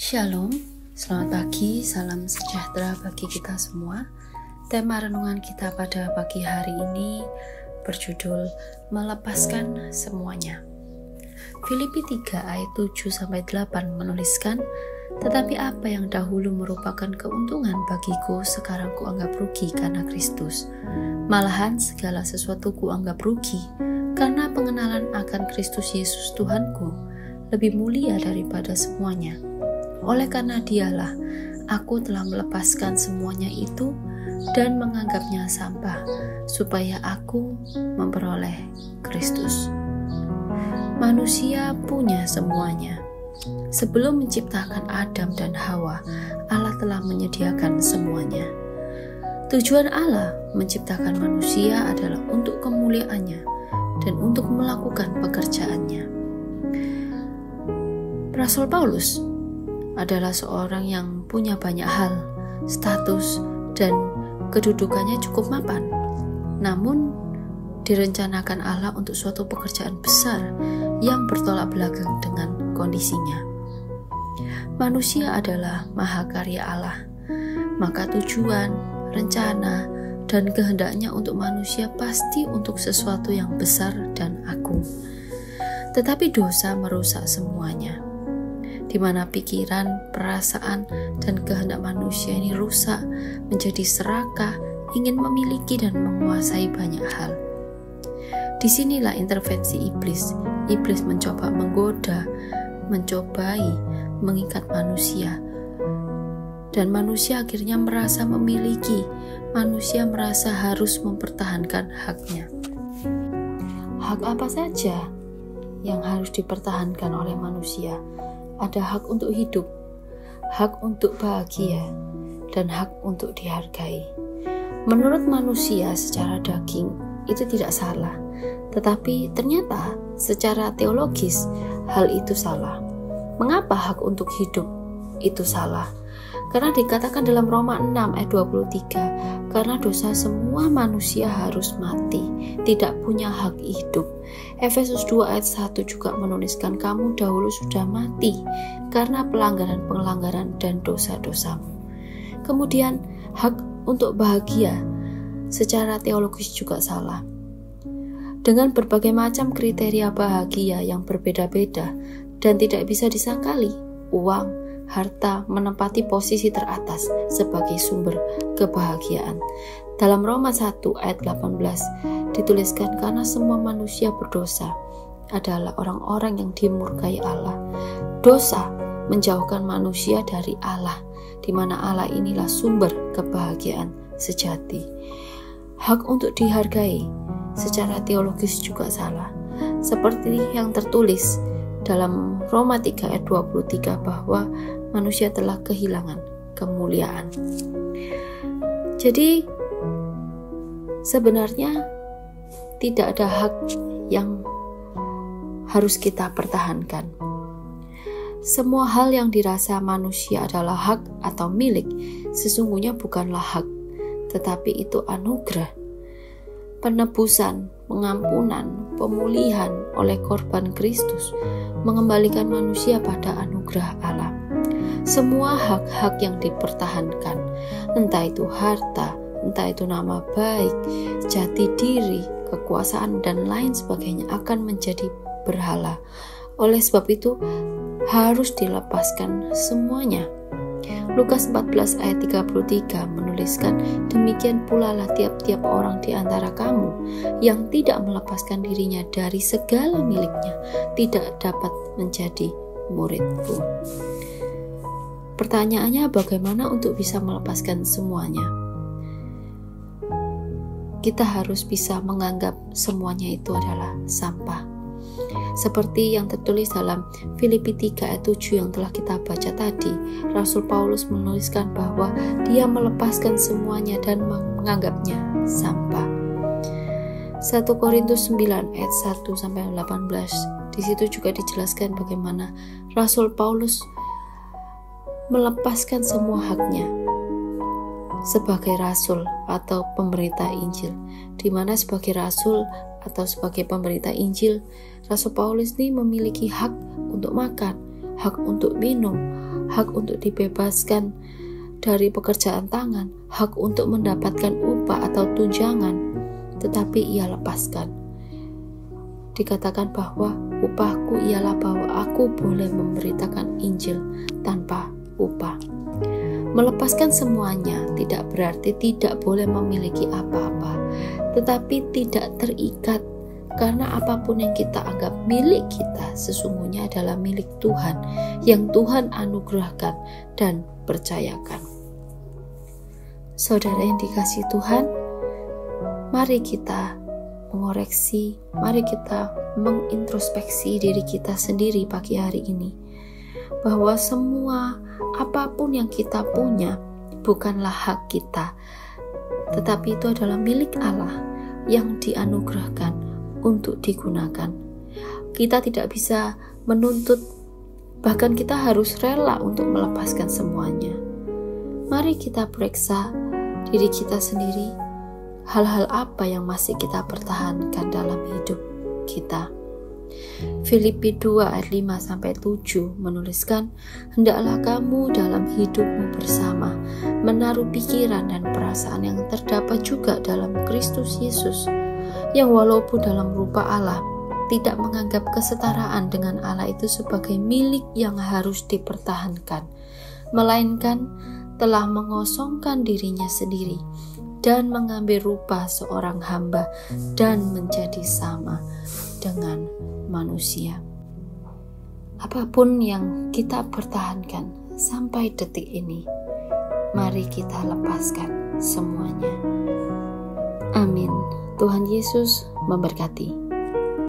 Shalom, selamat pagi, salam sejahtera bagi kita semua. Tema renungan kita pada pagi hari ini berjudul Melepaskan Semuanya. Filipi 3 ayat 7-8 menuliskan, "Tetapi apa yang dahulu merupakan keuntungan bagiku, sekarang kuanggap rugi karena Kristus. Malahan segala sesuatu kuanggap rugi, karena pengenalan akan Kristus Yesus Tuhanku lebih mulia daripada semuanya. Oleh karena Dialah, aku telah melepaskan semuanya itu dan menganggapnya sampah, supaya aku memperoleh Kristus." Manusia punya semuanya. Sebelum menciptakan Adam dan Hawa, Allah telah menyediakan semuanya. Tujuan Allah menciptakan manusia adalah untuk kemuliaannya dan untuk melakukan pekerjaannya. Rasul Paulus adalah seorang yang punya banyak hal, status, dan kedudukannya cukup mapan. Namun, direncanakan Allah untuk suatu pekerjaan besar yang bertolak belakang dengan kondisinya. Manusia adalah mahakarya Allah, maka tujuan, rencana, dan kehendaknya untuk manusia pasti untuk sesuatu yang besar dan agung. Tetapi dosa merusak semuanya, di mana pikiran, perasaan, dan kehendak manusia ini rusak, menjadi serakah, ingin memiliki dan menguasai banyak hal. Disinilah intervensi iblis. Iblis mencoba menggoda, mencobai, mengikat manusia. Dan manusia akhirnya merasa memiliki, manusia merasa harus mempertahankan haknya. Hak apa saja yang harus dipertahankan oleh manusia? Ada hak untuk hidup, hak untuk bahagia, dan hak untuk dihargai. Menurut manusia secara daging itu tidak salah, tetapi ternyata secara teologis hal itu salah. Mengapa hak untuk hidup itu salah? Karena dikatakan dalam Roma 6 ayat 23, karena dosa semua manusia harus mati, tidak punya hak hidup. Efesus 2 ayat 1 juga menuliskan, kamu dahulu sudah mati karena pelanggaran-pelanggaran dan dosa-dosamu. Kemudian hak untuk bahagia secara teologis juga salah. Dengan berbagai macam kriteria bahagia yang berbeda-beda dan tidak bisa disangkali, uang, harta menempati posisi teratas sebagai sumber kebahagiaan. Dalam Roma 1 ayat 18 dituliskan, karena semua manusia berdosa adalah orang-orang yang dimurkai Allah. Dosa menjauhkan manusia dari Allah, di mana Allah inilah sumber kebahagiaan sejati. Hak untuk dihargai secara teologis juga salah. Seperti yang tertulis dalam Roma 3 ayat 23 bahwa manusia telah kehilangan kemuliaan. Jadi sebenarnya tidak ada hak yang harus kita pertahankan. Semua hal yang dirasa manusia adalah hak atau milik sesungguhnya bukanlah hak, tetapi itu anugerah. Penebusan, pengampunan, pemulihan oleh korban Kristus mengembalikan manusia pada anugerah Allah. Semua hak-hak yang dipertahankan, entah itu harta, entah itu nama baik, jati diri, kekuasaan, dan lain sebagainya akan menjadi berhala. Oleh sebab itu, harus dilepaskan semuanya. Lukas 14 ayat 33 menuliskan, demikian pula lah tiap-tiap orang di antara kamu yang tidak melepaskan dirinya dari segala miliknya tidak dapat menjadi muridku. Pertanyaannya, bagaimana untuk bisa melepaskan semuanya? Kita harus bisa menganggap semuanya itu adalah sampah. Seperti yang tertulis dalam Filipi 3 ayat 7 yang telah kita baca tadi, Rasul Paulus menuliskan bahwa dia melepaskan semuanya dan menganggapnya sampah. 1 Korintus 9 ayat 1-18, di situ juga dijelaskan bagaimana Rasul Paulus melepaskan semua haknya sebagai rasul atau pemberita Injil, di mana sebagai rasul atau sebagai pemberita Injil, Rasul Paulus ini memiliki hak untuk makan, hak untuk minum, hak untuk dibebaskan dari pekerjaan tangan, hak untuk mendapatkan upah atau tunjangan, tetapi ia lepaskan. Dikatakan bahwa upahku ialah bahwa aku boleh memberitakan Injil tanpa upah. Melepaskan semuanya tidak berarti tidak boleh memiliki apa-apa, tetapi tidak terikat, karena apapun yang kita anggap milik kita sesungguhnya adalah milik Tuhan, yang Tuhan anugerahkan dan percayakan. Saudara yang dikasihi Tuhan, mari kita mengoreksi, mari kita mengintrospeksi diri kita sendiri pagi hari ini, bahwa semua apapun yang kita punya bukanlah hak kita, tetapi itu adalah milik Allah yang dianugerahkan untuk digunakan. Kita tidak bisa menuntut, bahkan kita harus rela untuk melepaskan semuanya. Mari kita periksa diri kita sendiri, hal-hal apa yang masih kita pertahankan dalam hidup kita. Filipi 2 ayat 5-7 menuliskan, hendaklah kamu dalam hidupmu bersama menaruh pikiran dan perasaan yang terdapat juga dalam Kristus Yesus, yang walaupun dalam rupa Allah tidak menganggap kesetaraan dengan Allah itu sebagai milik yang harus dipertahankan, melainkan telah mengosongkan dirinya sendiri dan mengambil rupa seorang hamba dan menjadi sama dengan manusia. Apapun yang kita pertahankan sampai detik ini, mari kita lepaskan semuanya. Amin. Tuhan Yesus memberkati.